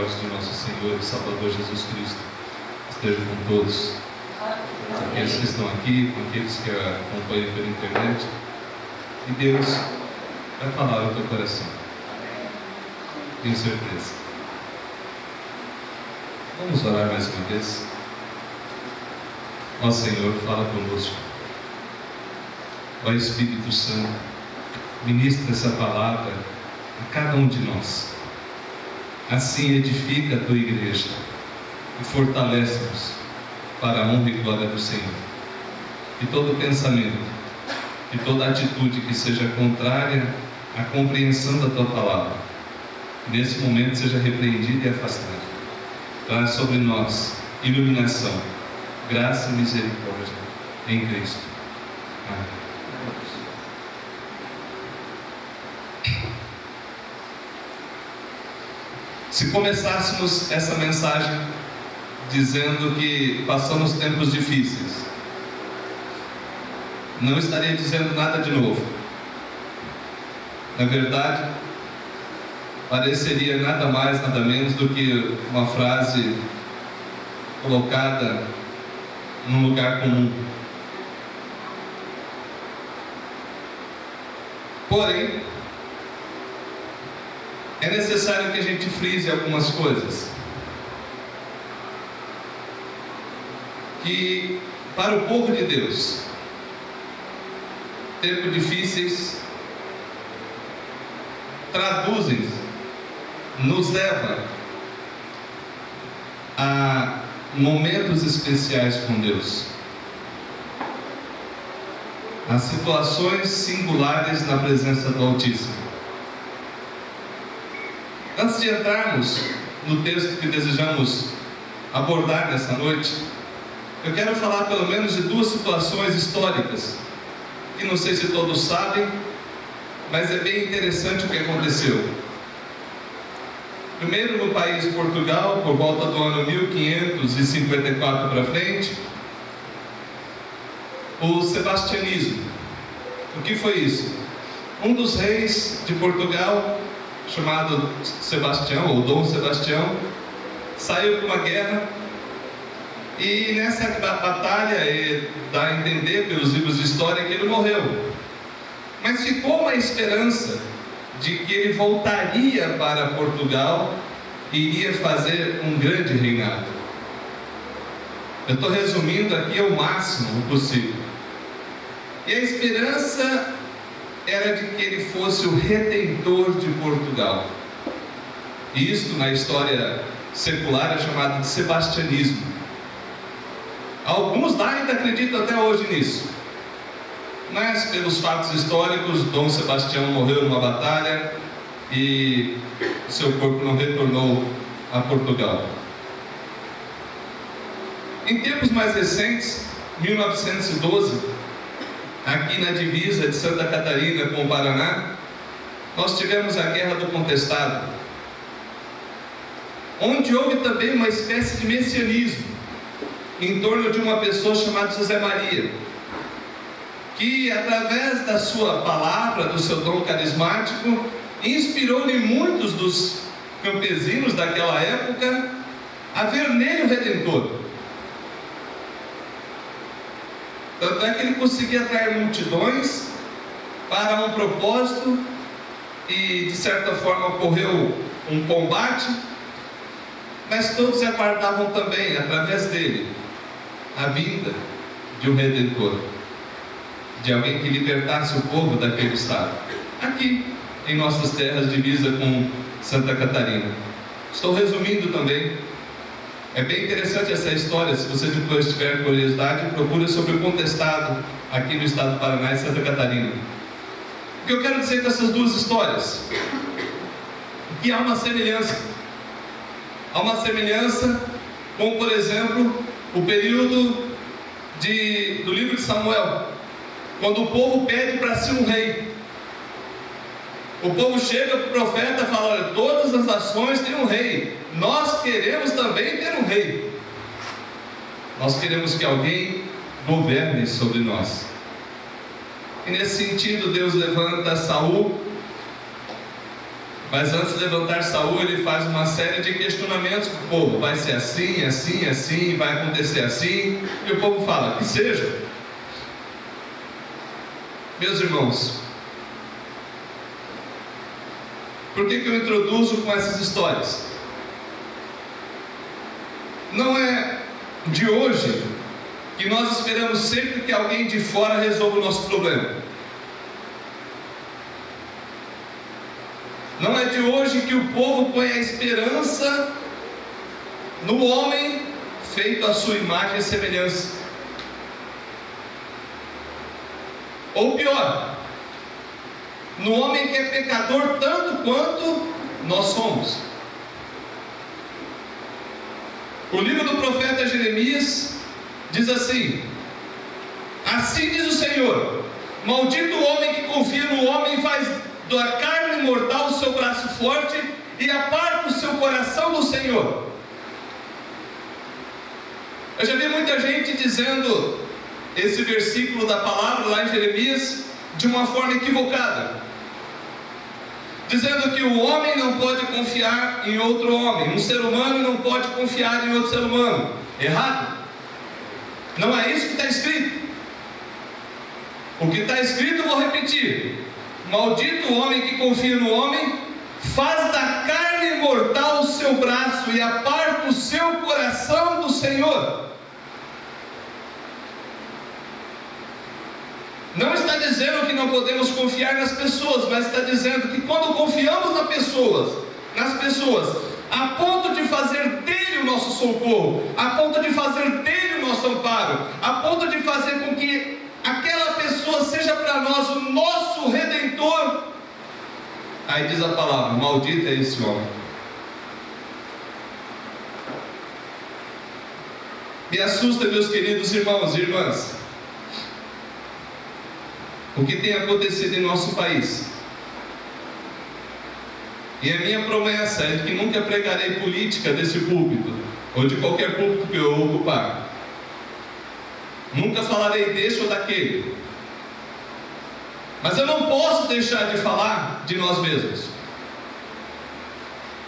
misericórdia de nosso Senhor e Salvador Jesus Cristo esteja com todos, aqueles que estão aqui, com aqueles que acompanham pela internet. E Deus vai falar ao teu coração, tenho certeza. Vamos orar mais uma vez. Ó Senhor, fala conosco. Ó Espírito Santo, ministra essa palavra a cada um de nós. Assim edifica a tua igreja e fortalece-nos para a honra e glória do Senhor. Que todo pensamento, que toda atitude que seja contrária à compreensão da tua palavra, nesse momento seja repreendida e afastada. Traz sobre nós iluminação, graça e misericórdia em Cristo. Amém. Se começássemos essa mensagem dizendo que passamos tempos difíceis, não estaria dizendo nada de novo. Na verdade, pareceria nada mais, nada menos do que uma frase colocada num lugar comum. Porém, é necessário que a gente frise algumas coisas. Que para o povo de Deus, tempos difíceis traduzem, nos leva a momentos especiais com Deus, a situações singulares na presença do Altíssimo. Antes de entrarmos no texto que desejamos abordar nessa noite, eu quero falar pelo menos de duas situações históricas, que não sei se todos sabem, mas é bem interessante o que aconteceu. Primeiro, no país Portugal, por volta do ano 1554 para frente, o sebastianismo. O que foi isso? Um dos reis de Portugal, chamado Sebastião, ou Dom Sebastião, saiu para uma guerra, e nessa batalha, dá a entender pelos livros de história que ele morreu. Mas ficou uma esperança de que ele voltaria para Portugal e iria fazer um grande reinado. Eu estou resumindo aqui ao máximo possível. E a esperança era de que ele fosse o redentor de Portugal. E isto na história secular é chamado de sebastianismo. Alguns lá ainda acreditam até hoje nisso. Mas pelos fatos históricos, Dom Sebastião morreu numa batalha e seu corpo não retornou a Portugal. Em tempos mais recentes, 1912, aqui na divisa de Santa Catarina com o Paraná, nós tivemos a Guerra do Contestado, onde houve também uma espécie de messianismo em torno de uma pessoa chamada José Maria, que através da sua palavra, do seu dom carismático, inspirou-lhe muitos dos campesinos daquela época a ver nele o Redentor. Tanto é que ele conseguia atrair multidões para um propósito, e de certa forma ocorreu um combate, mas todos aguardavam também, através dele, a vinda de um Redentor, de alguém que libertasse o povo daquele estado, aqui em nossas terras, divisa com Santa Catarina. Estou resumindo também. É bem interessante essa história. Se você depois tiver curiosidade, procure sobre o contestado aqui no estado do Paraná e Santa Catarina. O que eu quero dizer com essas duas histórias? Que há uma semelhança. Há uma semelhança com, por exemplo, o período do livro de Samuel, quando o povo pede para si um rei. O povo chega para o profeta e fala: olha, todas as nações têm um rei, nós queremos também ter um rei. Nós queremos que alguém governe sobre nós. E nesse sentido, Deus levanta Saul, Mas antes de levantar Saul, ele faz uma série de questionamentos para o povo. Vai ser assim, assim, assim, vai acontecer assim. E o povo fala, que seja. Meus irmãos, por que eu introduzo com essas histórias? Não é de hoje que nós esperamos sempre que alguém de fora resolva o nosso problema. Não é de hoje que o povo põe a esperança no homem feito à sua imagem e semelhança. Ou pior, no homem que é pecador tanto quanto nós somos. O livro do profeta Jeremias diz assim: assim diz o Senhor, maldito o homem que confia no homem e faz da carne mortal o seu braço forte e aparta o seu coração do Senhor. Eu já vi muita gente dizendo esse versículo da palavra lá em Jeremias de uma forma equivocada, dizendo que o homem não pode confiar em outro homem, um ser humano não pode confiar em outro ser humano. Errado. Não é isso que está escrito. O que está escrito eu vou repetir: maldito o homem que confia no homem, faz da carne mortal o seu braço e aparta o seu coração do Senhor. Não está dizendo que não podemos confiar nas pessoas, mas está dizendo que quando confiamos nas pessoas, a ponto de fazer dele o nosso socorro, a ponto de fazer dele o nosso amparo, a ponto de fazer com que aquela pessoa seja para nós o nosso Redentor, aí diz a palavra: maldito é esse homem. Me assusta, meus queridos irmãos e irmãs, o que tem acontecido em nosso país. E a minha promessa é que nunca pregarei política desse púlpito, ou de qualquer púlpito que eu ocupar. Nunca falarei desse ou daquele. Mas eu não posso deixar de falar de nós mesmos.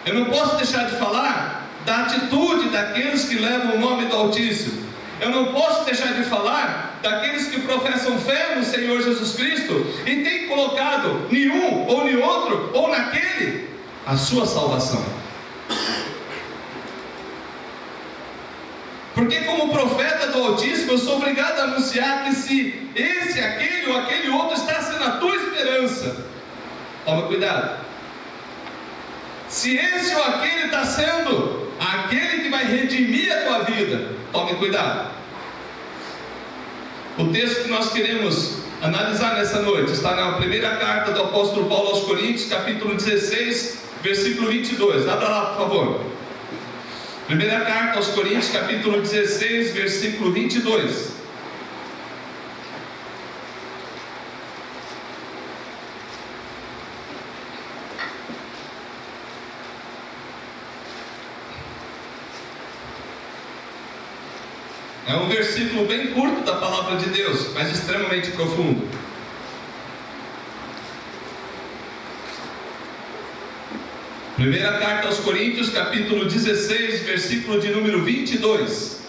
Eu não posso deixar de falar da atitude daqueles que levam o nome do Altíssimo. Eu não posso deixar de falar daqueles que professam fé no Senhor Jesus Cristo e têm colocado em um ou em outro ou naquele a sua salvação. Porque como profeta do Altíssimo eu sou obrigado a anunciar que se esse, aquele ou aquele outro está sendo a tua esperança, toma cuidado. Se esse ou aquele está sendo aquele que vai redimir a tua vida, tome cuidado. O texto que nós queremos analisar nessa noite está na primeira carta do apóstolo Paulo aos Coríntios, capítulo 16, versículo 22. Abra lá, por favor. Primeira carta aos Coríntios, capítulo 16, versículo 22. É um versículo bem curto da palavra de Deus, mas extremamente profundo. Primeira carta aos Coríntios, capítulo 16, versículo de número 22.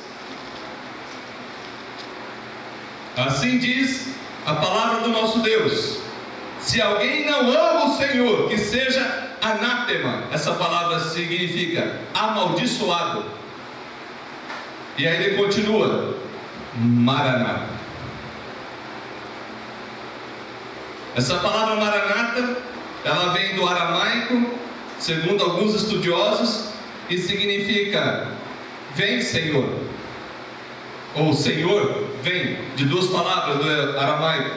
Assim diz a palavra do nosso Deus: se alguém não ama o Senhor, que seja anátema. Essa palavra significa amaldiçoado. E aí ele continua: Maranata. Essa palavra Maranata, ela vem do aramaico, segundo alguns estudiosos, e significa vem, Senhor, ou Senhor, vem, de duas palavras do aramaico.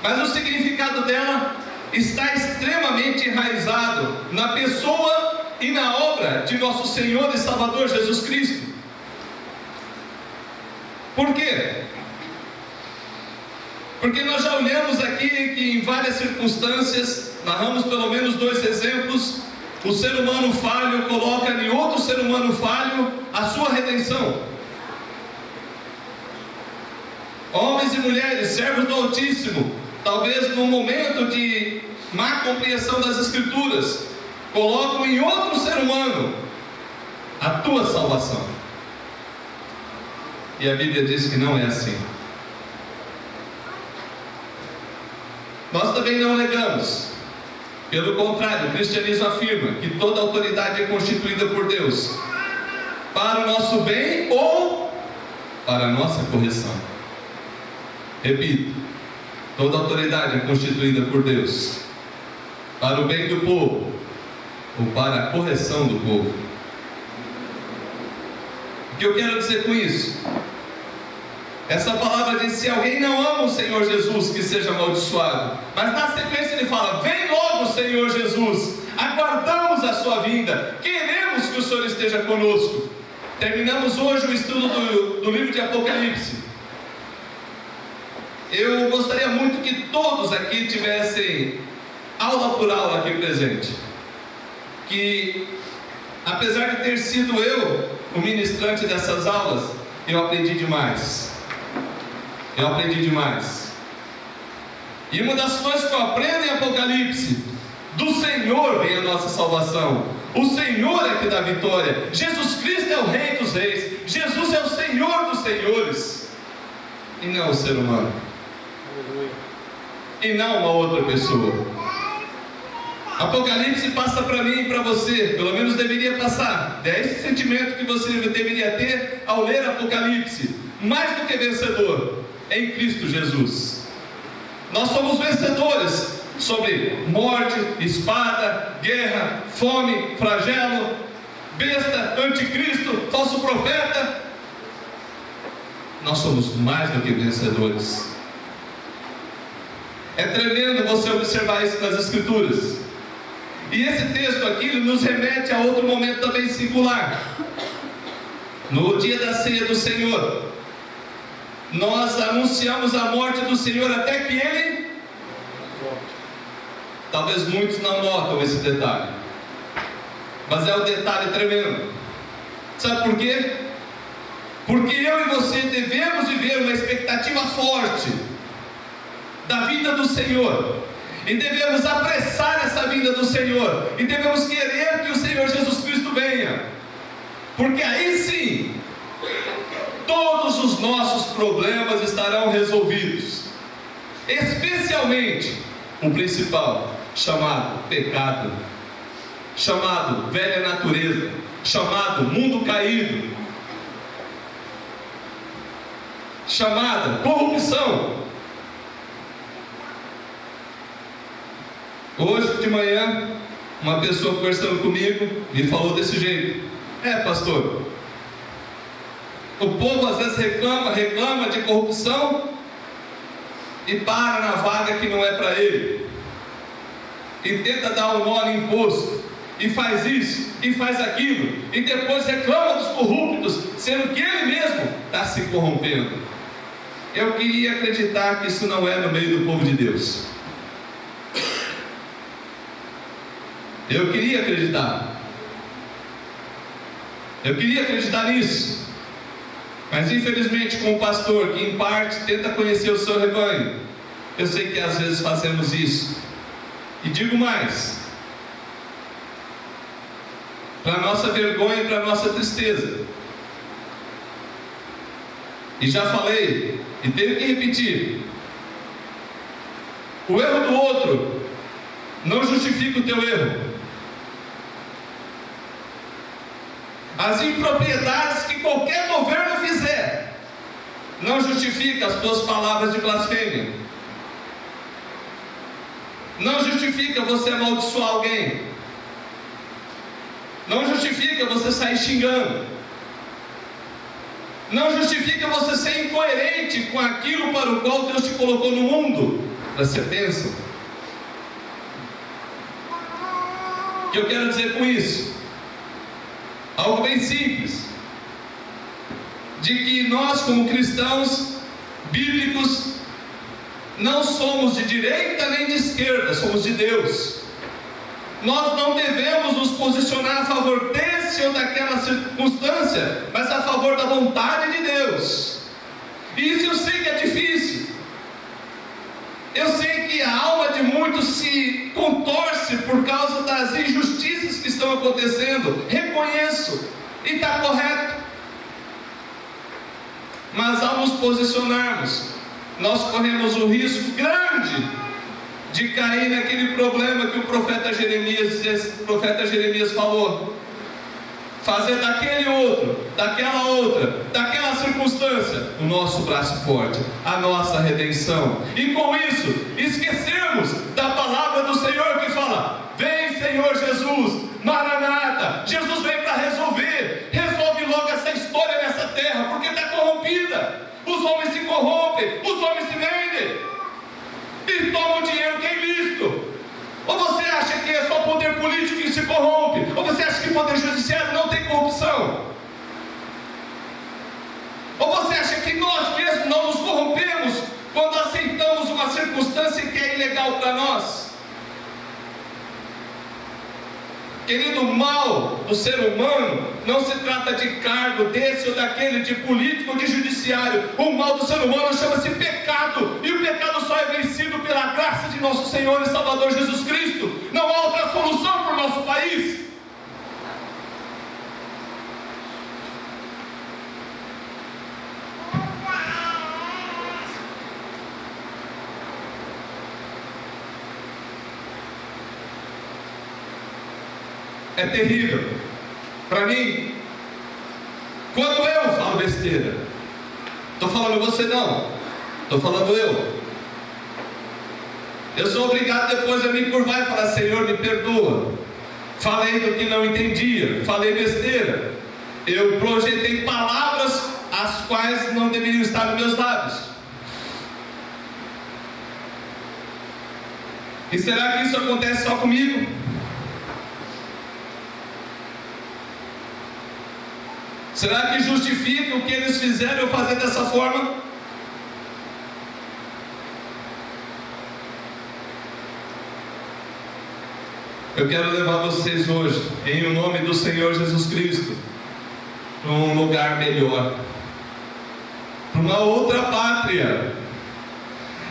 Mas o significado dela está extremamente enraizado na pessoa e na obra de nosso Senhor e Salvador Jesus Cristo. Por quê? Porque nós já olhamos aqui que em várias circunstâncias, narramos pelo menos 2 exemplos, o ser humano falho coloca em outro ser humano falho a sua redenção. Homens e mulheres, servos do Altíssimo, talvez no momento de má compreensão das Escrituras, colocam em outro ser humano a tua salvação. E a Bíblia diz que não é assim. Nós também não negamos. Pelo contrário, o cristianismo afirma que toda autoridade é constituída por Deus para o nosso bem ou para a nossa correção. Repito, toda autoridade é constituída por Deus para o bem do povo ou para a correção do povo. O que eu quero dizer com isso? Essa palavra diz: se alguém não ama o Senhor Jesus, que seja amaldiçoado. Mas na sequência ele fala: vem logo, Senhor Jesus, aguardamos a sua vinda, queremos que o Senhor esteja conosco. Terminamos hoje o estudo do livro de Apocalipse. Eu gostaria muito que todos aqui tivessem aula por aula aqui presente, que apesar de ter sido eu o ministrante dessas aulas, eu aprendi demais. E uma das coisas que eu aprendo em Apocalipse: do Senhor vem a nossa salvação, o Senhor é que dá vitória, Jesus Cristo é o Rei dos Reis, Jesus é o Senhor dos Senhores, e não o ser humano, e não uma outra pessoa. Apocalipse passa para mim e para você, pelo menos deveria passar, esse sentimento que você deveria ter ao ler Apocalipse: mais do que vencedor em Cristo Jesus. Nós somos vencedores sobre morte, espada, guerra, fome, flagelo, besta, anticristo, falso profeta. Nós somos mais do que vencedores. É tremendo você observar isso nas Escrituras. E esse texto aqui nos remete a outro momento também singular. No dia da ceia do Senhor, nós anunciamos a morte do Senhor até que Ele... Talvez muitos não notam esse detalhe, mas é um detalhe tremendo. Sabe por quê? Porque eu e você devemos viver uma expectativa forte da vinda do Senhor, e devemos apressar essa vinda do Senhor, e devemos querer que o Senhor Jesus Cristo venha, porque aí sim todos os nossos problemas estarão resolvidos, especialmente o principal, chamado pecado, chamado velha natureza, chamado mundo caído, chamada corrupção. Hoje de manhã, uma pessoa conversando comigo me falou desse jeito: pastor, o povo às vezes reclama de corrupção e para na vaga que não é para ele, e tenta dar um nó no imposto, e faz isso, e faz aquilo, e depois reclama dos corruptos, sendo que ele mesmo está se corrompendo. Eu queria acreditar que isso não é no meio do povo de Deus. Eu queria acreditar nisso, mas infelizmente, como pastor que em parte tenta conhecer o seu rebanho, eu sei que às vezes fazemos isso. E digo mais, para nossa vergonha e para nossa tristeza. E já falei, e tenho que repetir: o erro do outro não justifica o teu erro. As impropriedades que qualquer governo fizer não justifica as tuas palavras de blasfêmia, não justifica você amaldiçoar alguém, não justifica você sair xingando, não justifica você ser incoerente com aquilo para o qual Deus te colocou no mundo, para ser bênção. O que eu quero dizer com isso? Algo bem simples, de que nós, como cristãos bíblicos, não somos de direita nem de esquerda, somos de Deus. Nós não devemos nos posicionar a favor desse ou daquela circunstância, mas a favor da vontade de Deus. E isso eu sei que é difícil. Eu sei que a alma de muitos se contorce por causa das injustiças que estão acontecendo. Reconheço, e está correto. Mas ao nos posicionarmos, nós corremos um risco grande de cair naquele problema que o profeta Jeremias falou. Fazer daquele outro, daquela outra, daquela circunstância, o nosso braço forte, a nossa redenção. E com isso, esquecemos da palavra do Senhor que fala: vem, Senhor Jesus, Maranata. Jesus vem para resolver. Resolve logo essa história nessa terra, porque está corrompida. Os homens se corrompem, os homens se vendem e tomam dinheiro que é ilícito. Ou você acha que é só poder político que se corrompe? Ou você acha que o poder judiciário não tem corrupção? Ou você acha que nós mesmos não nos corrompemos quando aceitamos uma circunstância que é ilegal para nós? Querido, o mal do ser humano não se trata de cargo desse ou daquele, de político ou de judiciário. O mal do ser humano chama-se pecado, e o pecado só é vencido pela graça de nosso Senhor e Salvador Jesus Cristo. Não há outra solução para o nosso país. É terrível. Para mim, quando eu falo besteira, estou falando você não, estou falando eu sou obrigado depois a me curvar e falar: Senhor, me perdoa, falei do que não entendia, falei besteira, eu projetei palavras as quais não deveriam estar nos meus lábios. E será que isso acontece só comigo? Será que justifica o que eles fizeram eu fazer dessa forma? Eu quero levar vocês hoje, em o nome do Senhor Jesus Cristo, para um lugar melhor, para uma outra pátria.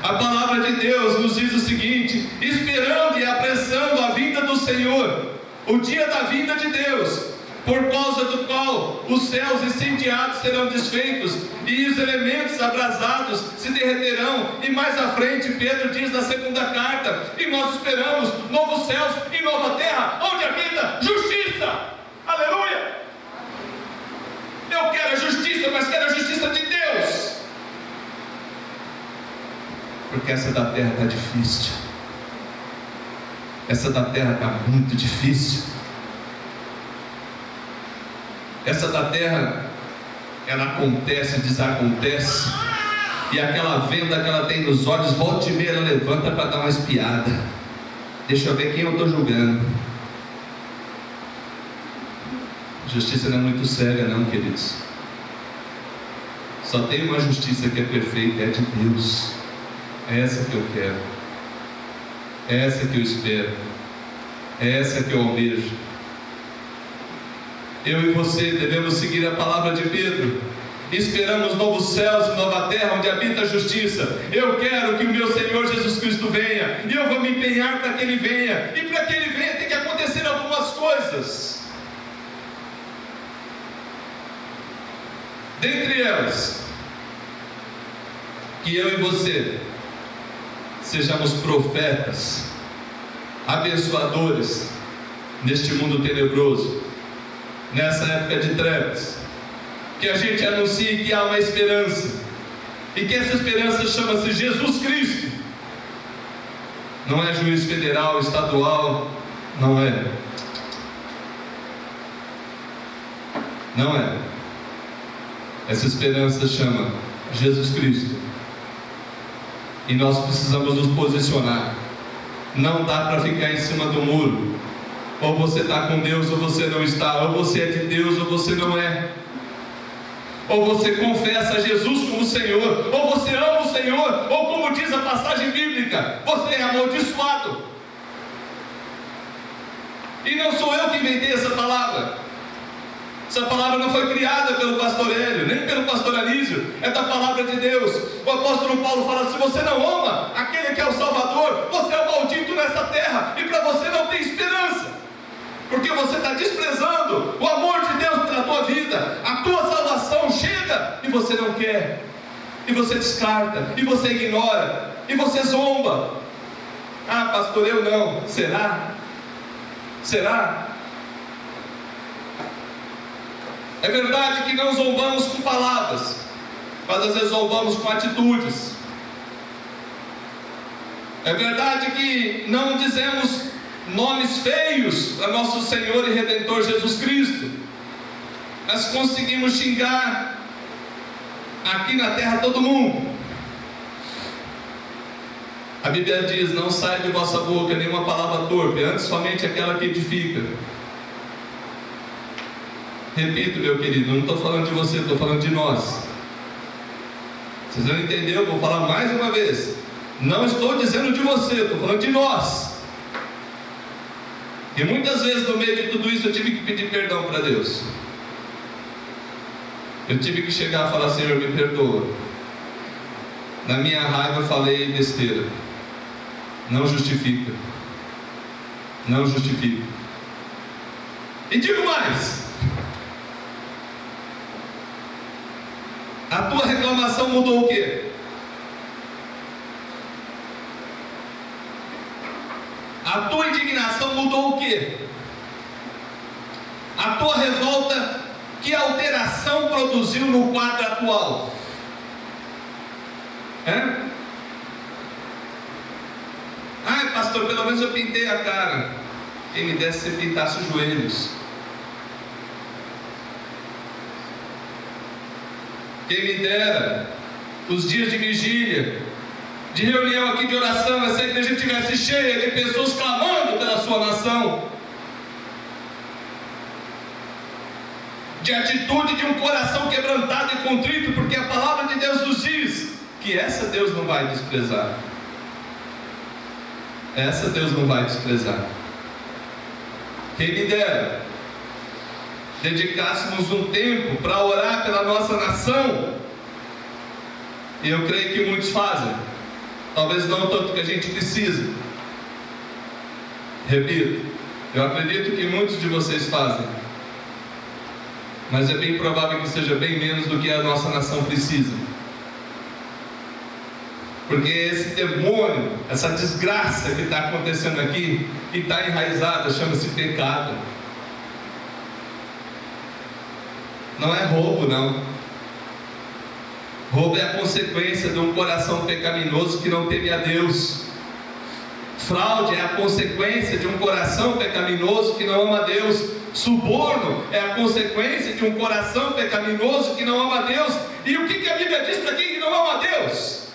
A palavra de Deus nos diz o seguinte: esperando e apressando a vinda do Senhor, o dia da vinda de Deus, por causa do qual os céus incendiados serão desfeitos e os elementos abrasados se derreterão. E mais à frente Pedro diz na segunda carta: e nós esperamos novos céus e nova terra, onde habita justiça. Aleluia! Eu quero a justiça, mas quero a justiça de Deus, porque essa da terra está difícil. Essa da terra está muito difícil. Essa da terra, ela acontece, desacontece, e aquela venda que ela tem nos olhos, volta e meia ela levanta para dar uma espiada. Deixa eu ver quem eu estou julgando. Justiça não é muito séria não, queridos. Só tem uma justiça que é perfeita, é de Deus. É essa que eu quero, é essa que eu espero, é essa que eu almejo. Eu e você devemos seguir a palavra de Pedro. Esperamos novos céus e nova terra, onde habita a justiça. Eu quero que o meu Senhor Jesus Cristo venha, e eu vou me empenhar para que Ele venha. E para que Ele venha tem que acontecer algumas coisas. Dentre elas, que eu e você sejamos profetas, abençoadores neste mundo tenebroso, nessa época de trevas. Que a gente anuncie que há uma esperança, e que essa esperança chama-se Jesus Cristo. Não é juiz federal, estadual, não é. Não é. Essa esperança chama Jesus Cristo. E nós precisamos nos posicionar. Não dá para ficar em cima do muro. Ou você está com Deus ou você não está. Ou você é de Deus ou você não é. Ou você confessa Jesus como Senhor, ou você ama o Senhor, ou como diz a passagem bíblica, você é amaldiçoado. E não sou eu que inventei essa palavra. Essa palavra não foi criada pelo pastor Hélio, nem pelo pastor Anísio, é da palavra de Deus. O apóstolo Paulo fala: se você não ama aquele que é o Salvador, você é o maldito nessa terra, e para você não tem esperança, porque você está desprezando o amor de Deus pela tua vida. A tua salvação chega e você não quer, e você descarta, e você ignora, e você zomba. Ah, pastor, eu não. Será? Será? É verdade que não zombamos com palavras, mas às vezes zombamos com atitudes. É verdade que não dizemos nomes feios a nosso Senhor e Redentor Jesus Cristo, mas conseguimos xingar aqui na terra todo mundo. A Bíblia diz: não sai de vossa boca nenhuma palavra torpe, antes somente aquela que edifica. Repito, meu querido, não estou falando de você, estou falando de nós. Vocês não entenderam? Vou falar mais uma vez. Não estou dizendo de você, estou falando de nós. E muitas vezes no meio de tudo isso eu tive que pedir perdão para Deus. Eu tive que chegar e falar: Senhor, me perdoa. Na minha raiva eu falei besteira. Não justifica. Não justifica. E digo mais: a tua reclamação mudou o quê? A tua indignação mudou o quê? A tua revolta, que alteração produziu no quadro atual? Ai, pastor, pelo menos eu pintei a cara. Quem me desse, você pintasse os joelhos. Quem me dera os dias de vigília, de reunião aqui de oração, essa igreja estivesse cheia de pessoas clamando pela sua nação, de atitude de um coração quebrantado e contrito, porque a palavra de Deus nos diz que essa Deus não vai desprezar. Essa Deus não vai desprezar. Quem me dera dedicássemos um tempo para orar pela nossa nação, e eu creio que muitos fazem, talvez não tanto que a gente precisa. Repito, eu acredito que muitos de vocês fazem, mas é bem provável que seja bem menos do que a nossa nação precisa, porque esse demônio, essa desgraça que está acontecendo aqui, que está enraizada, chama-se pecado. Não é roubo, não. Roubo é a consequência de um coração pecaminoso que não teme a Deus. Fraude é a consequência de um coração pecaminoso que não ama a Deus. Suborno é a consequência de um coração pecaminoso que não ama a Deus. E o que a Bíblia diz para quem não ama a Deus?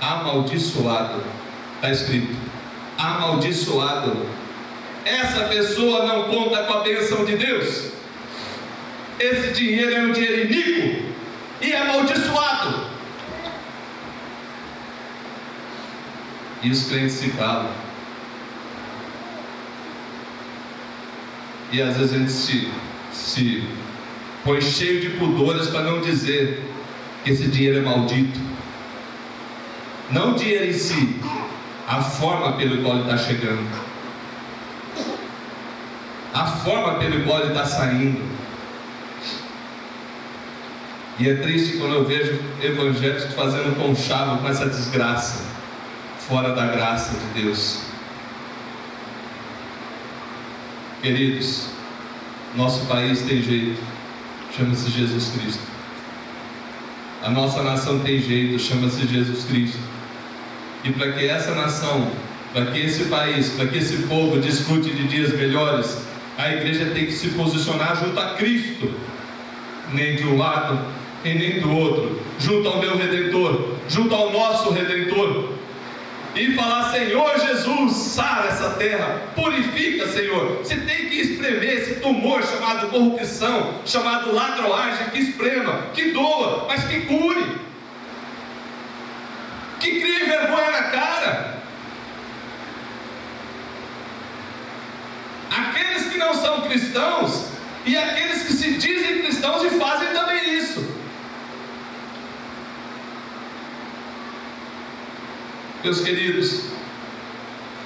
Amaldiçoado. Está escrito: amaldiçoado. Essa pessoa não conta com a bênção de Deus. Esse dinheiro é um dinheiro iníquo e amaldiçoado. E os crentes se calam. E às vezes a gente se põe cheio de pudores para não dizer que esse dinheiro é maldito. Não o dinheiro em si, a forma pelo qual ele está chegando, a forma pelo qual ele está saindo. E é triste quando eu vejo evangélicos fazendo conchavo com essa desgraça, fora da graça de Deus. Queridos, nosso país tem jeito, chama-se Jesus Cristo. A nossa nação tem jeito, chama-se Jesus Cristo. E para que essa nação, para que esse país, para que esse povo desfrute de dias melhores, a igreja tem que se posicionar junto a Cristo, nem de um lado e nem do outro, junto ao meu Redentor, junto ao nosso Redentor, e falar: Senhor Jesus, sara essa terra, purifica, Senhor. Se tem que espremer esse tumor chamado corrupção, chamado ladroagem, que esprema, que doa, mas que cure, que crie vergonha na cara. Aqueles que não são cristãos e aqueles que se dizem Meus queridos,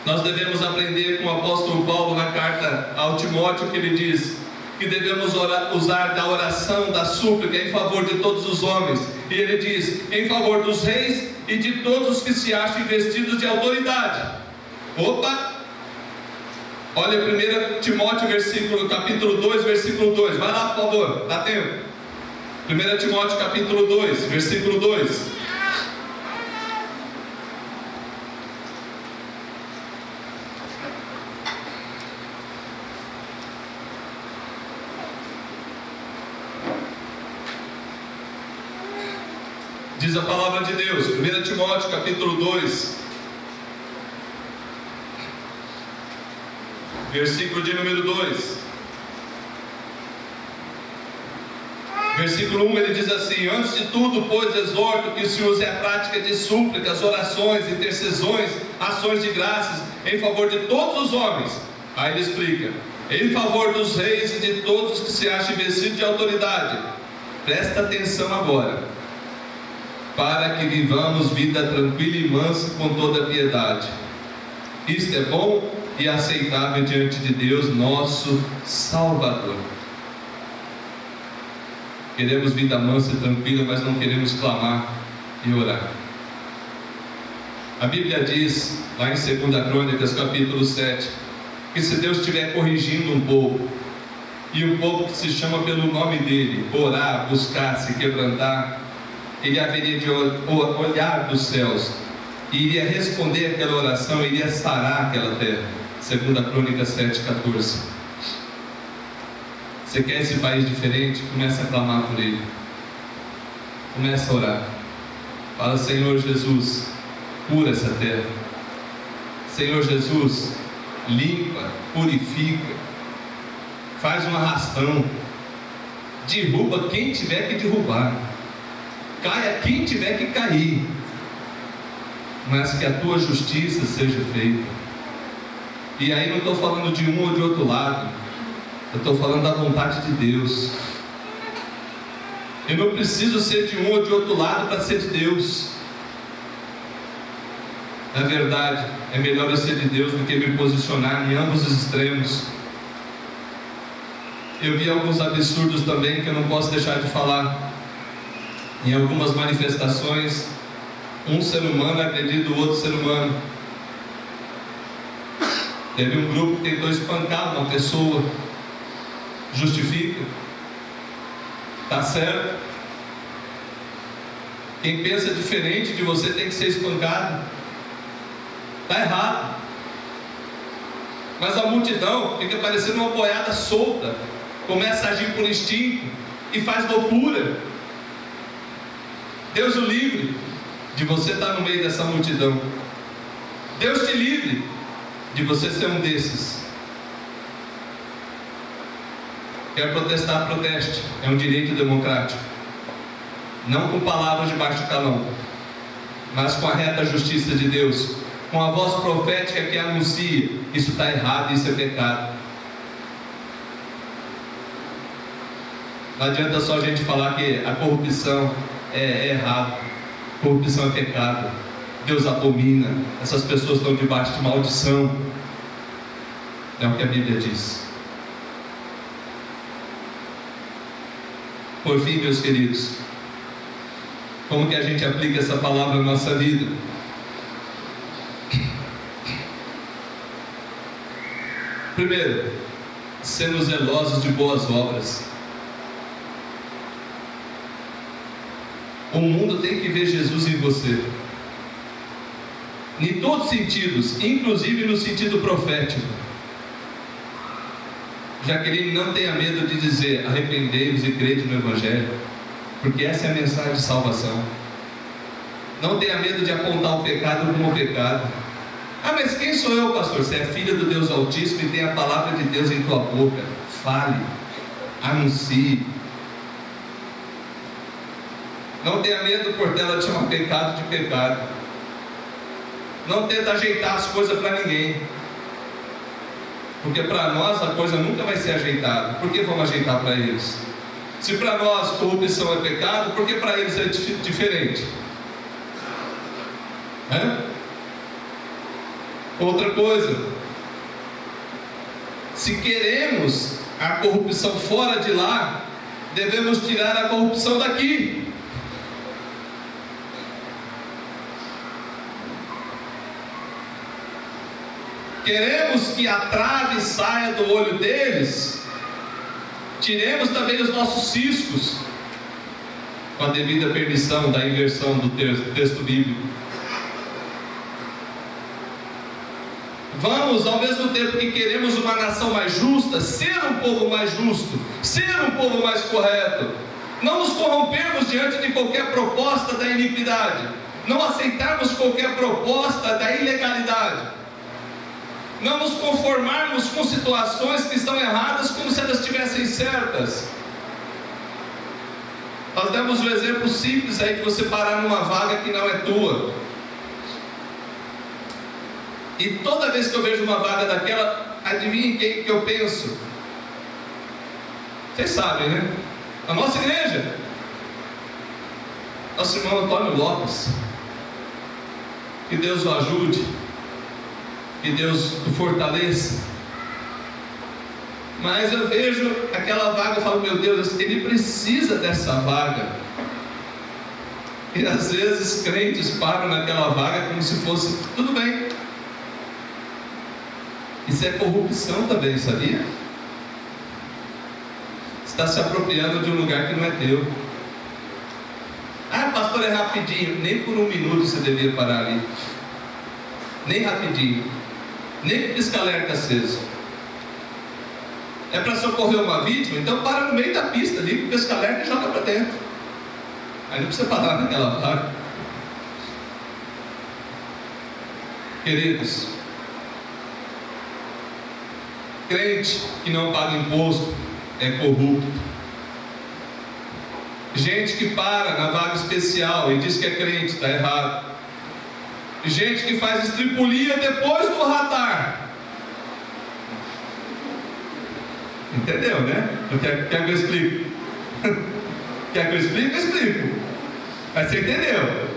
nós devemos aprender com o apóstolo Paulo na carta ao Timóteo, que ele diz que devemos usar da oração, da súplica em favor de todos os homens. E ele diz, em favor dos reis e de todos os que se acham investidos de autoridade. Opa! Olha 1 Timóteo capítulo 2, versículo 2. Vai lá, por favor, dá tempo. 1 Timóteo capítulo 2, versículo 2. Diz a palavra de Deus, 1 Timóteo capítulo 2, versículo de número 2. Versículo 1, ele diz assim: antes de tudo, pois, exorto que se use a prática de súplicas, orações, intercessões, ações de graças, em favor de todos os homens. Aí ele explica: em favor dos reis e de todos que se acham investidos de autoridade. Presta atenção agora, para que vivamos vida tranquila e mansa com toda piedade. Isto é bom e aceitável diante de Deus, nosso Salvador. Queremos vida mansa e tranquila, mas não queremos clamar e orar. A Bíblia diz, lá em 2 Crônicas, capítulo 7, que se Deus estiver corrigindo um povo, e um povo que se chama pelo nome dele, orar, buscar, se quebrantar, ele haveria de olhar dos céus, e iria responder aquela oração, iria sarar aquela terra. 2 Crônicas 7,14. Você quer esse país diferente? Começa a clamar por ele. Começa a orar. Fala: Senhor Jesus, cura essa terra. Senhor Jesus, limpa, purifica, faz um arrastão, derruba quem tiver que derrubar, caia quem tiver que cair, mas que a tua justiça seja feita. E aí não estou falando de um ou de outro lado, eu estou falando da vontade de Deus. Eu não preciso ser de um ou de outro lado para ser de Deus. Na verdade, é melhor eu ser de Deus do que me posicionar em ambos os extremos. Eu vi alguns absurdos também que eu não posso deixar de falar. Em algumas manifestações, um ser humano agredindo o outro ser humano. Teve um grupo que tentou espancar uma pessoa. Justifica? Está certo? Quem pensa diferente de você tem que ser espancado. Está errado. Mas a multidão fica parecendo uma boiada solta, começa a agir por instinto e faz loucura. Deus o livre de você estar no meio dessa multidão. Deus te livre de você ser um desses. Quer protestar, proteste, é um direito democrático. Não com palavras de baixo calão, mas com a reta justiça de Deus, com a voz profética que anuncia: isso está errado, isso é pecado. Não adianta só a gente falar que a corrupção é errado, corrupção é pecado, Deus abomina, essas pessoas estão debaixo de maldição. É o que a Bíblia diz. Por fim, meus queridos, como que a gente aplica essa palavra na nossa vida? Primeiro, sendo zelosos de boas obras. O mundo tem que ver Jesus em você, em todos os sentidos, inclusive no sentido profético. Jaqueline, não tenha medo de dizer: arrependei-vos e crede no Evangelho, porque essa é a mensagem de salvação. Não tenha medo de apontar o pecado como pecado. Ah, mas quem sou eu, pastor? Você é filho do Deus Altíssimo e tem a palavra de Deus em tua boca. Fale, anuncie. Não tenha medo, Portela, de chamar pecado de pecado. Não tenta ajeitar as coisas para ninguém, porque para nós a coisa nunca vai ser ajeitada. Por que vamos ajeitar para eles? Se para nós corrupção é pecado, por que para eles é diferente? Outra coisa, se queremos a corrupção fora de lá, devemos tirar a corrupção daqui. Queremos que a trave saia do olho deles, tiremos também os nossos ciscos, com a devida permissão da inversão do texto bíblico. Vamos, ao mesmo tempo que queremos uma nação mais justa, ser um povo mais justo, ser um povo mais correto, não nos corrompermos diante de qualquer proposta da iniquidade, não aceitarmos qualquer proposta da ilegalidade, não nos conformarmos com situações que estão erradas como se elas estivessem certas. Nós demos um exemplo simples aí, de você parar numa vaga que não é tua. E toda vez que eu vejo uma vaga daquela, adivinhe quem que eu penso? Vocês sabem, né? A nossa igreja. Nosso irmão Antônio Lopes. Que Deus o ajude. Que Deus o fortaleça. Mas eu vejo aquela vaga e falo, meu Deus, ele precisa dessa vaga. E às vezes crentes param naquela vaga como se fosse, tudo bem. Isso é corrupção também, sabia? Está se apropriando de um lugar que não é teu. Ah, pastor, é rapidinho. Nem por um minuto você devia parar ali. Nem rapidinho. Nem com pisca-alerta aceso. É para socorrer uma vítima? Então para no meio da pista ali, com o pisca-alerta e joga para dentro. Aí não precisa parar naquela vaga. Queridos, crente que não paga imposto é corrupto. Gente que para na vaga especial e diz que é crente, está errado. Gente que faz estripulia depois do radar. Entendeu, né? Quer que eu explique? Quer que eu explique? Eu explico. Mas você entendeu?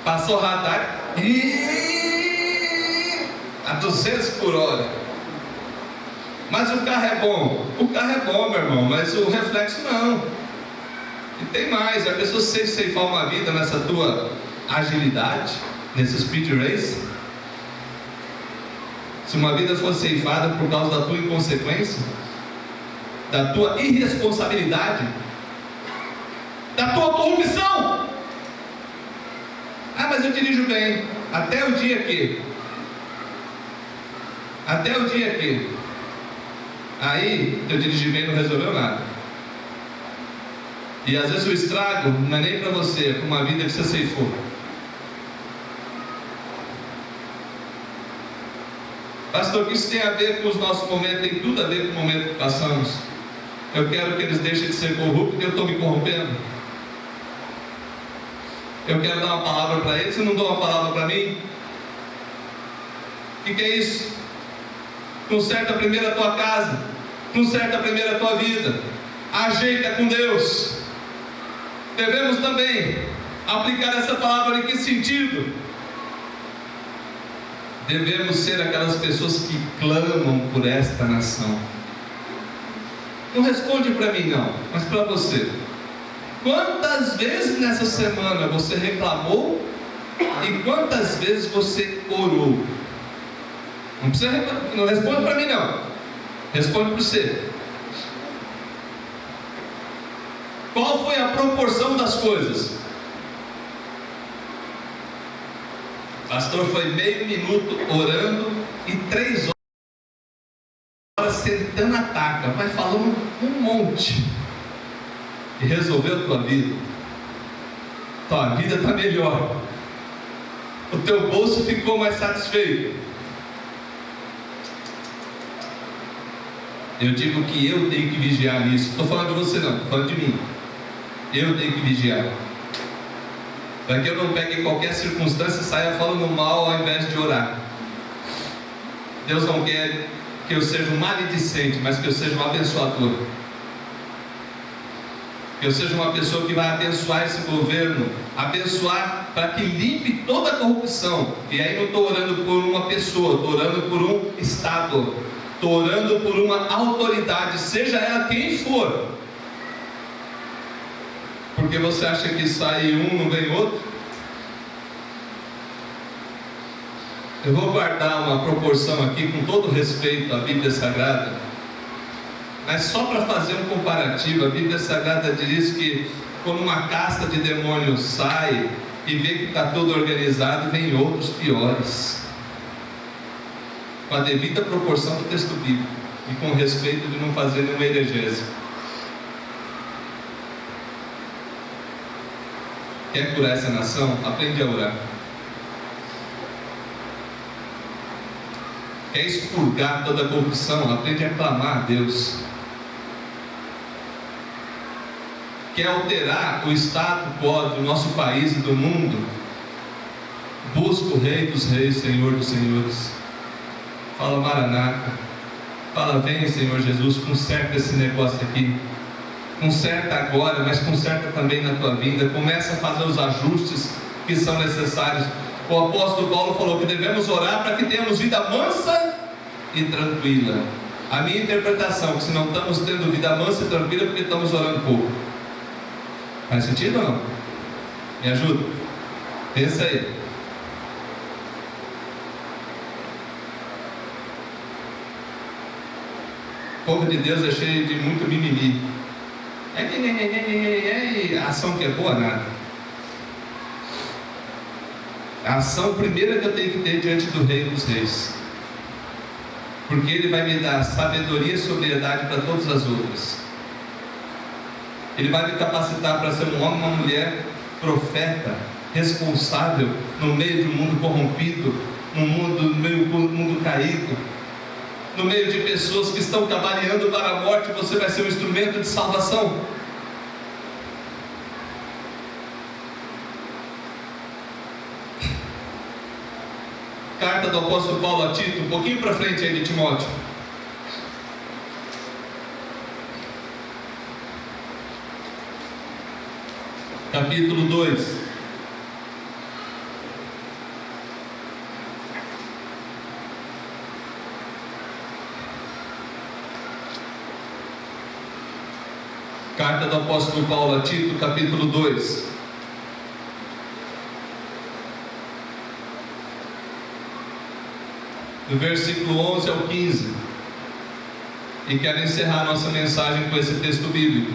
Passou o radar e a 200 por hora. Mas o carro é bom. O carro é bom, meu irmão, mas o reflexo não. E tem mais, a pessoa se ceifar uma vida nessa tua agilidade, nesse speed race. Se uma vida for ceifada por causa da tua inconsequência, da tua irresponsabilidade, da tua corrupção. Ah, mas eu dirijo bem. Até o dia que aí eu dirigi bem, não resolveu nada. E às vezes o estrago não é nem para você, é para uma vida que você ceifou. Pastor, o que isso tem a ver com os nossos momentos? Tem tudo a ver com o momento que passamos. Eu quero que eles deixem de ser corruptos, porque eu estou me corrompendo. Eu quero dar uma palavra para eles, eu não dou uma palavra para mim. O que é isso? Conserta primeiro a tua casa, conserta primeiro a tua vida, ajeita com Deus. Devemos também aplicar essa palavra em que sentido? Devemos ser aquelas pessoas que clamam por esta nação. Não responde para mim não, mas para você. Quantas vezes nessa semana você reclamou e quantas vezes você orou? Não precisa não responde para mim não. Responde para você. Qual foi a proporção das coisas? Pastor, foi meio minuto orando e 3 horas sentando a taca, mas falando um monte. E resolveu a tua vida. Tua vida está melhor. O teu bolso ficou mais satisfeito. Eu digo que eu tenho que vigiar nisso. Não estou falando de você não, estou falando de mim. Eu tenho que vigiar. Para que eu não pegue qualquer circunstância e saia falando mal ao invés de orar. Deus não quer que eu seja um maledicente, mas que eu seja um abençoador. Que eu seja uma pessoa que vai abençoar esse governo, abençoar para que limpe toda a corrupção. E aí não estou orando por uma pessoa, estou orando por um Estado, estou orando por uma autoridade, seja ela quem for. Porque você acha que sai um, não vem outro? Eu vou guardar uma proporção aqui, com todo respeito à Bíblia Sagrada, mas só para fazer um comparativo. A Bíblia Sagrada diz que quando uma casta de demônios sai e vê que está tudo organizado, vem outros piores, com a devida proporção do texto bíblico e com respeito de não fazer nenhuma herejese. Quer curar essa nação? Aprende a orar. Quer expurgar toda a corrupção? Aprende a clamar a Deus. Quer alterar o status quo do nosso país e do mundo? Busca o Rei dos Reis, Senhor dos Senhores. Fala Maranata. Fala, vem Senhor Jesus, conserta esse negócio aqui. Conserta agora, mas conserta também na tua vida. Começa a fazer os ajustes que são necessários. O apóstolo Paulo falou que devemos orar para que tenhamos vida mansa e tranquila. A minha interpretação é que se não estamos tendo vida mansa e tranquila é porque estamos orando pouco. Faz sentido ou não? Me ajuda? Pensa aí. O povo de Deus é cheio de muito mimimi. E a ação que é boa, nada. A ação primeira que eu tenho que ter diante do Rei dos Reis, porque Ele vai me dar sabedoria e sobriedade para todas as outras. Ele vai me capacitar para ser um homem, uma mulher, profeta, responsável no meio de um mundo corrompido, no meio do mundo caído, no meio de pessoas que estão caminhando para a morte. Você vai ser um instrumento de salvação. Carta do apóstolo Paulo a Tito, um pouquinho para frente aí de Timóteo. Capítulo 2. Carta do apóstolo Paulo a Tito, capítulo 2. Do versículo 11 ao 15. E quero encerrar nossa mensagem com esse texto bíblico.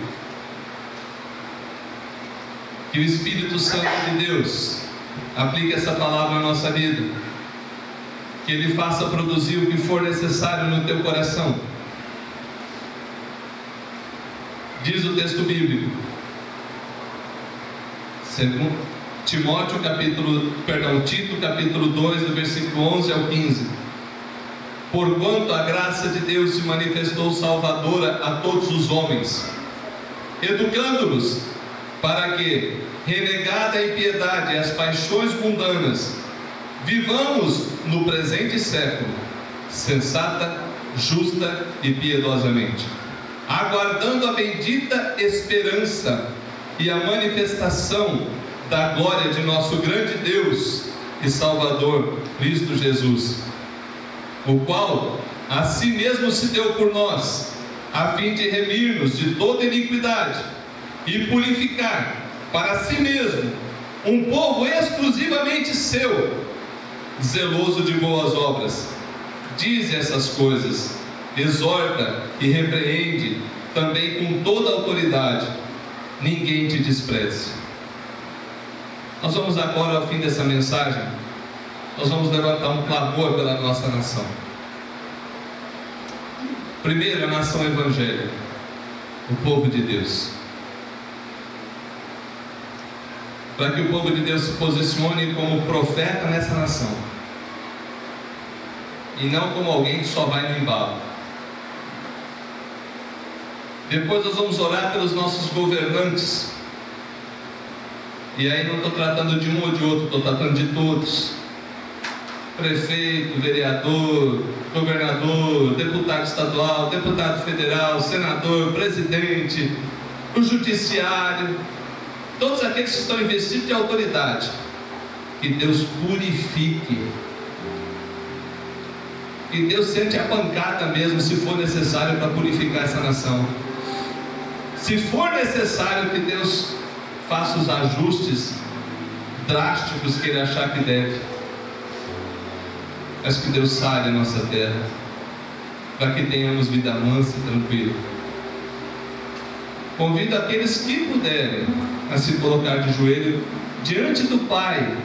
Que o Espírito Santo de Deus aplique essa palavra na nossa vida. Que Ele faça produzir o que for necessário no teu coração. Diz o texto bíblico, segundo Tito capítulo 2, do versículo 11 ao 15. Porquanto a graça de Deus se manifestou salvadora a todos os homens, educando-nos para que, renegada a impiedade e as paixões mundanas, vivamos no presente século sensata, justa e piedosamente, aguardando a bendita esperança e a manifestação da glória de nosso grande Deus e Salvador, Cristo Jesus, o qual a si mesmo se deu por nós, a fim de remir-nos de toda iniquidade e purificar para si mesmo um povo exclusivamente seu, zeloso de boas obras. Diz essas coisas, exorta e repreende também com toda a autoridade. Ninguém te despreze. Nós vamos agora, ao fim dessa mensagem, nós vamos levantar um clamor pela nossa nação. Primeiro, a nação evangélica, o povo de Deus. Para que o povo de Deus se posicione como profeta nessa nação, e não como alguém que só vai no embalo. Depois nós vamos orar pelos nossos governantes. E aí não estou tratando de um ou de outro, estou tratando de todos. Prefeito, vereador, governador, deputado estadual, deputado federal, senador, presidente, o judiciário, todos aqueles que estão investidos de autoridade, que Deus purifique. E Deus sente a pancada mesmo, se for necessário, para purificar essa nação. Se for necessário que Deus faça os ajustes drásticos que Ele achar que deve, mas que Deus sare a nossa terra, para que tenhamos vida mansa e tranquila. Convido aqueles que puderem a se colocar de joelho diante do Pai,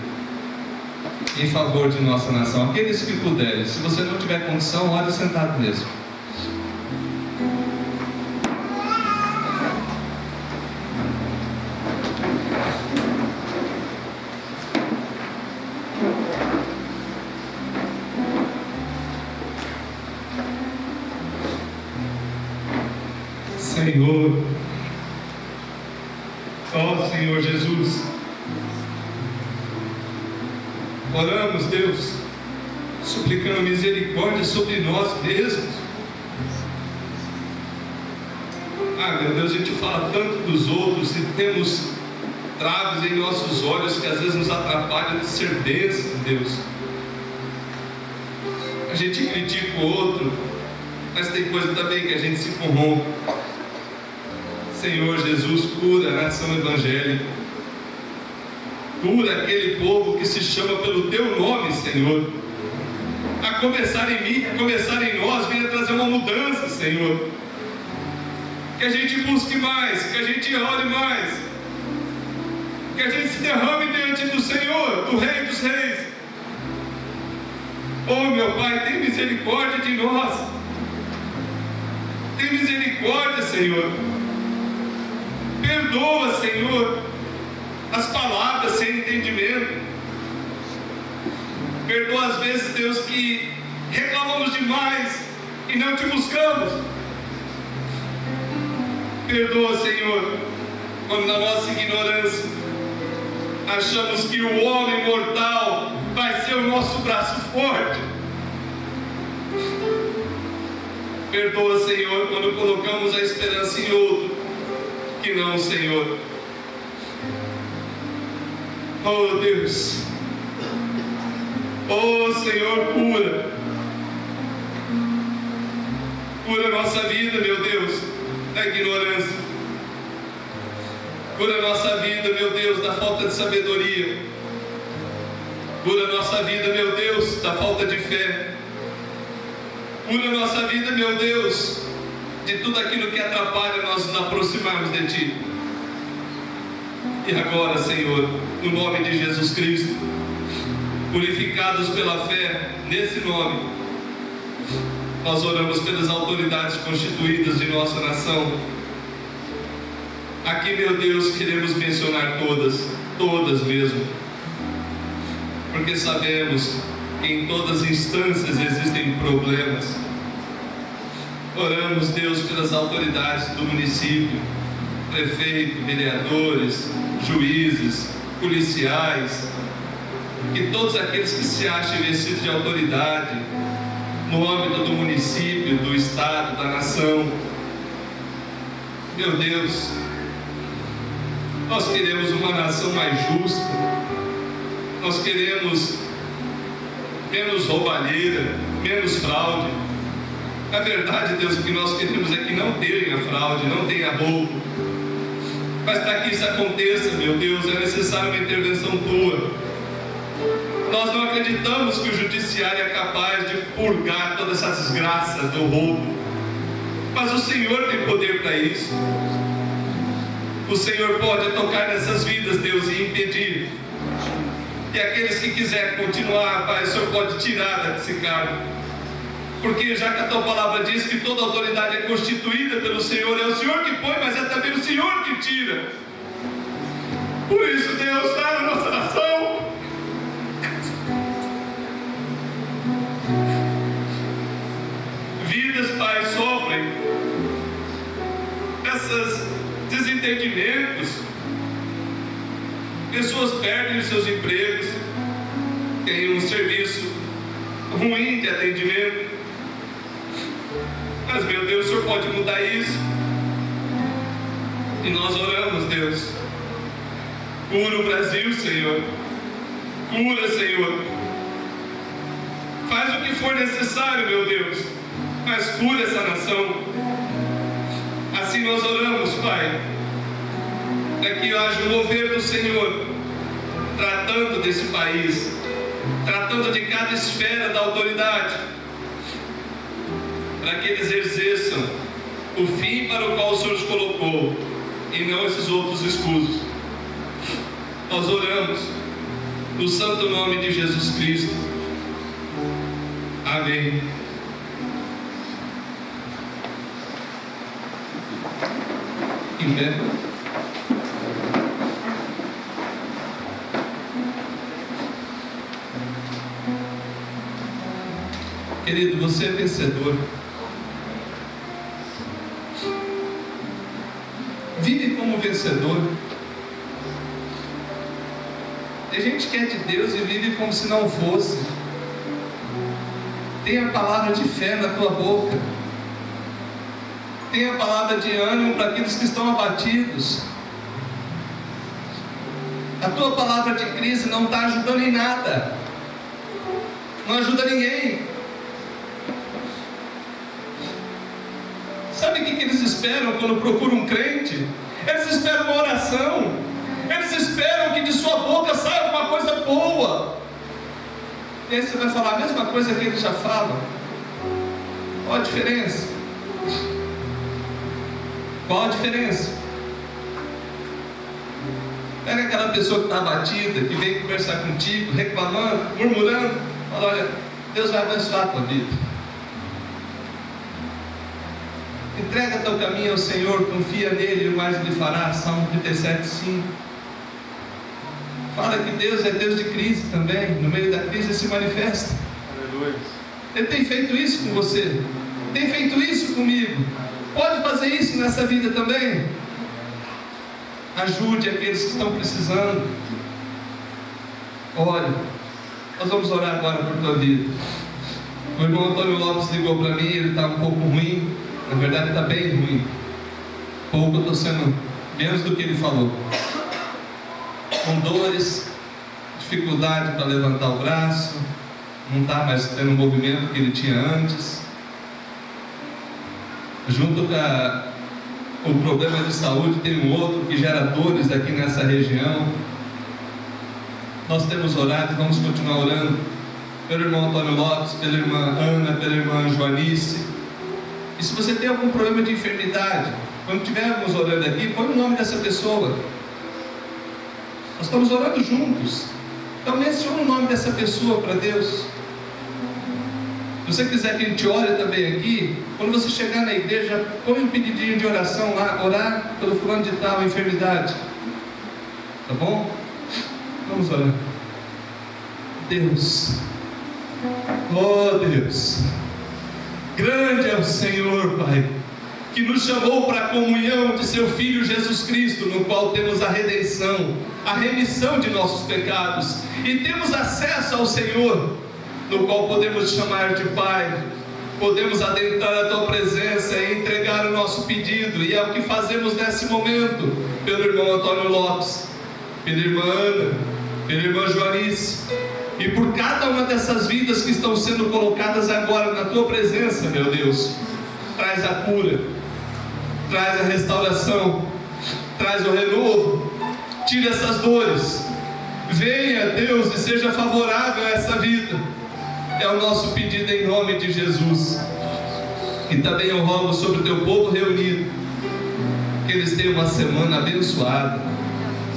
em favor de nossa nação. Aqueles que puderem. Se você não tiver condição, ore sentado mesmo. Senhor, ó Senhor Jesus, oramos, Deus, suplicando misericórdia sobre nós mesmos. Meu Deus, a gente fala tanto dos outros e temos traves em nossos olhos que às vezes nos atrapalham de ser bênção, Deus. A gente critica o outro, mas tem coisa também que a gente se corrompe. Senhor Jesus, cura a nação evangélica. Cura aquele povo que se chama pelo Teu nome, Senhor. A começar em mim, a começar em nós, venha trazer uma mudança, Senhor. Que a gente busque mais, que a gente ore mais, que a gente se derrame diante do Senhor, do Rei dos Reis. Oh, meu Pai, tem misericórdia de nós. Tem misericórdia, Senhor. Perdoa, Senhor, as palavras sem entendimento. Perdoa às vezes, Deus, que reclamamos demais e não Te buscamos. Perdoa, Senhor, quando na nossa ignorância achamos que o homem mortal vai ser o nosso braço forte. Perdoa, Senhor, quando colocamos a esperança em outro que não, Senhor. Oh, Deus. Oh, Senhor, cura. Cura a nossa vida, meu Deus, da ignorância. Cura a nossa vida, meu Deus, da falta de sabedoria. Cura a nossa vida, meu Deus, da falta de fé. Cura a nossa vida, meu Deus, de tudo aquilo que atrapalha nós nos aproximarmos de Ti. E agora, Senhor, no nome de Jesus Cristo, purificados pela fé nesse nome, nós oramos pelas autoridades constituídas de nossa nação. Aqui, meu Deus, queremos mencionar todas mesmo, porque sabemos que em todas as instâncias existem problemas. Oramos, Deus, pelas autoridades do município, prefeito, vereadores, juízes, policiais, que todos aqueles que se acham investidos de autoridade no âmbito do município, do estado, da nação. Meu Deus, nós queremos uma nação mais justa, nós queremos menos roubalheira, menos fraude. Na verdade, Deus, o que nós queremos é que não tenha fraude, não tenha roubo. Mas para que isso aconteça, meu Deus, é necessária uma intervenção Tua. Nós não acreditamos que o judiciário é capaz de purgar toda essa desgraça do roubo, mas o Senhor tem poder para isso. O Senhor pode tocar nessas vidas, Deus, e impedir. E aqueles que quiserem continuar, Pai, o Senhor pode tirar desse cargo. Porque já que a Tua palavra diz que toda autoridade é constituída pelo Senhor, é o Senhor que põe, mas é também o Senhor que tira. Por isso, Deus, está na nossa nação. Vidas, Pai, sofrem esses desentendimentos. Pessoas perdem os seus empregos, têm um serviço ruim de atendimento. Mas, meu Deus, o Senhor pode mudar isso. E nós oramos, Deus, cura o Brasil, Senhor. Cura, Senhor. Faz o que for necessário, meu Deus, mas cura essa nação. Assim nós oramos, Pai, para que haja o mover do Senhor, tratando desse país, tratando de cada esfera da autoridade, para que eles exerçam o fim para o qual o Senhor os colocou, e não esses outros escusos. Nós oramos no santo nome de Jesus Cristo. Amém. Em pé. Querido, você é vencedor. Vive como vencedor. Tem gente que é de Deus e vive como se não fosse. Tenha a palavra de fé na tua boca. Tenha a palavra de ânimo para aqueles que estão abatidos. A tua palavra de crise não está ajudando em nada. Não ajuda ninguém. Sabe o que eles esperam quando procuram um crente? Eles esperam uma oração. Eles esperam que de sua boca saia alguma coisa boa. E aí você vai falar a mesma coisa que eles já falam. Qual a diferença? Qual a diferença? Pega aquela pessoa que está abatida, que vem conversar contigo, reclamando, murmurando. Fala, olha, Deus vai abençoar a tua vida. Entrega teu caminho ao Senhor, confia nele e o mais ele fará. Salmo 37:5. Fala que Deus é Deus de crise também. No meio da crise ele se manifesta. Aleluia. Ele tem feito isso com você. Tem feito isso comigo. Pode fazer isso nessa vida também. Ajude aqueles que estão precisando. Olha, nós vamos orar agora por tua vida. O irmão Antônio Lopes ligou para mim. Ele está um pouco ruim. Na verdade está bem ruim. Pouco eu estou sendo menos do que ele falou. Com dores, dificuldade para levantar o braço, não está mais tendo o movimento que ele tinha antes. Junto com o problema de saúde, tem um outro que gera dores aqui nessa região. Nós temos orado e vamos continuar orando pelo irmão Antônio Lopes, pela irmã Ana, pela irmã Joanice. E se você tem algum problema de enfermidade, quando estivermos orando aqui, põe o nome dessa pessoa. Nós estamos orando juntos. Então menciona o nome dessa pessoa para Deus. Se você quiser que a gente ore também aqui, quando você chegar na igreja, põe um pedidinho de oração lá, orar pelo fulano de tal enfermidade. Tá bom? Vamos orar. Deus, oh Deus, grande é o Senhor, Pai, que nos chamou para a comunhão de seu Filho Jesus Cristo, no qual temos a redenção, a remissão de nossos pecados, e temos acesso ao Senhor, no qual podemos chamar de Pai, podemos adentrar a Tua presença e entregar o nosso pedido, e é o que fazemos nesse momento, pelo irmão Antônio Lopes, pela irmã Ana, pela irmã Joanice, e por cada uma dessas vidas que estão sendo colocadas agora na Tua presença, meu Deus. Traz a cura, traz a restauração, traz o renovo, tira essas dores. Venha, Deus, e seja favorável a essa vida. É o nosso pedido em nome de Jesus. E também eu rogo sobre o Teu povo reunido, que eles tenham uma semana abençoada,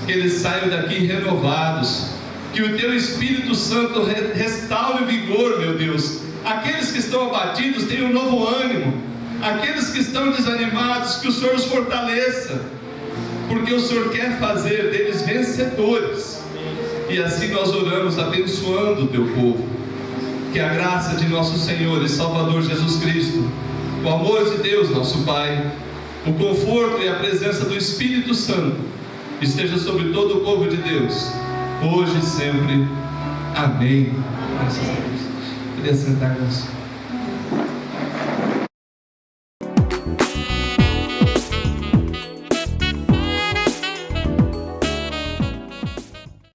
que eles saiam daqui renovados, que o Teu Espírito Santo restaure o vigor, meu Deus. Aqueles que estão abatidos tenham um novo ânimo, aqueles que estão desanimados, que o Senhor os fortaleça, porque o Senhor quer fazer deles vencedores. E assim nós oramos abençoando o Teu povo. Que a graça de nosso Senhor e Salvador Jesus Cristo, o amor de Deus nosso Pai, o conforto e a presença do Espírito Santo esteja sobre todo o povo de Deus, hoje e sempre. Amém. Graças a Deus. Podia sentar, irmãos.